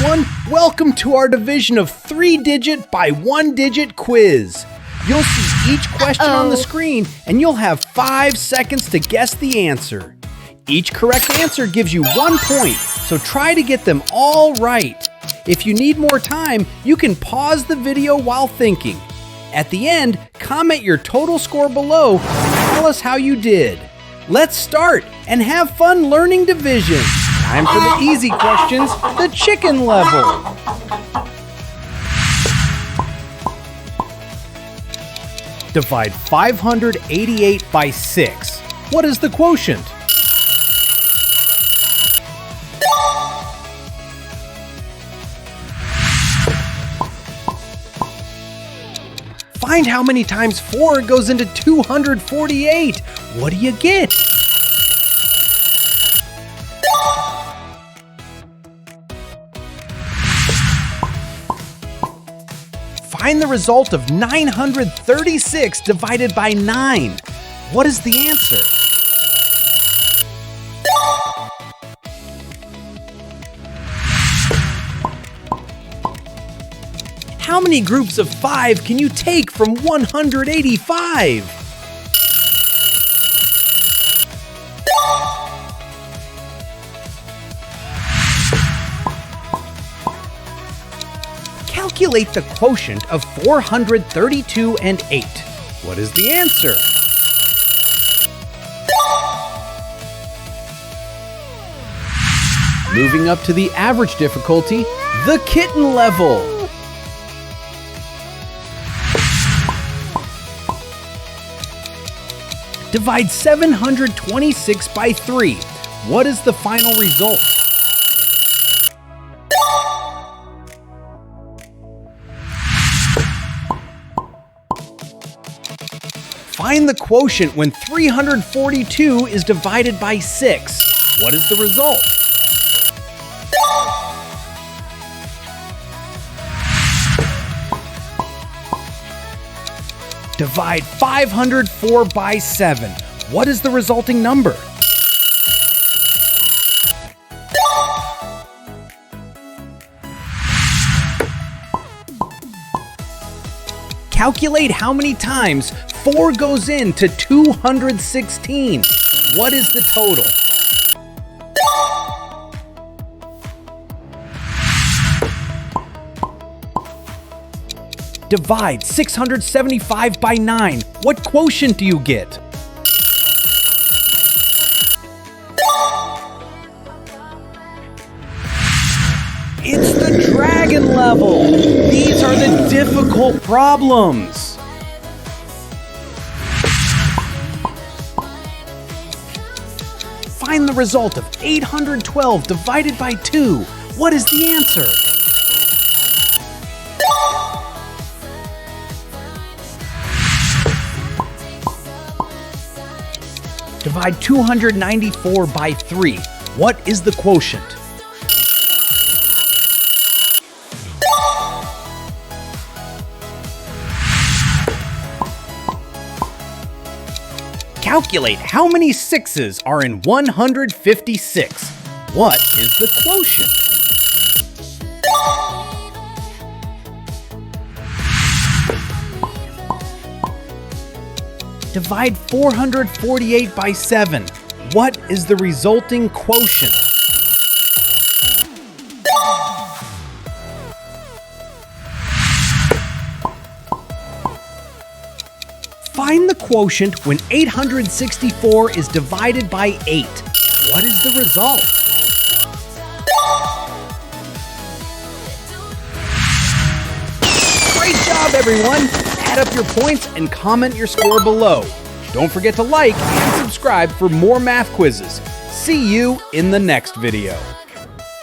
everyone! Welcome to our division of 3-digit by 1-digit quiz. You'll see each question on the screen and you'll have 5 seconds to guess the answer. Each correct answer gives you 1 point, so try to get them all right. If you need more time, you can pause the video while thinking. At the end, comment your total score below and tell us how you did. Let's start and have fun learning division. Time for the easy questions, the chicken level. Divide 588 by 6. What is the quotient? Find how many times 4 goes into 248. What do you get? Find the result of 936 divided by 9. What is the answer? How many groups of 5 can you take from 185? Calculate the quotient of 432 and 8. What is the answer? Moving up to the average difficulty, the kitten level. Divide 726 by 3. What is the final result? Find the quotient when 342 is divided by 6. What is the result? Divide 504 by 7. What is the resulting number? Calculate how many times 4 goes into 216. What is the total? Divide 675 by 9. What quotient do you get? It's the dragon level. These are the difficult problems. Find the result of 812 divided by 2. What is the answer? Divide 294 by 3. What is the quotient? Calculate how many 6s are in 156. What is the quotient? Divide 448 by 7. What is the resulting quotient? Find the quotient when 864 is divided by 8. What is the result? Great job, everyone! Add up your points and comment your score below. Don't forget to like and subscribe for more math quizzes. See you in the next video.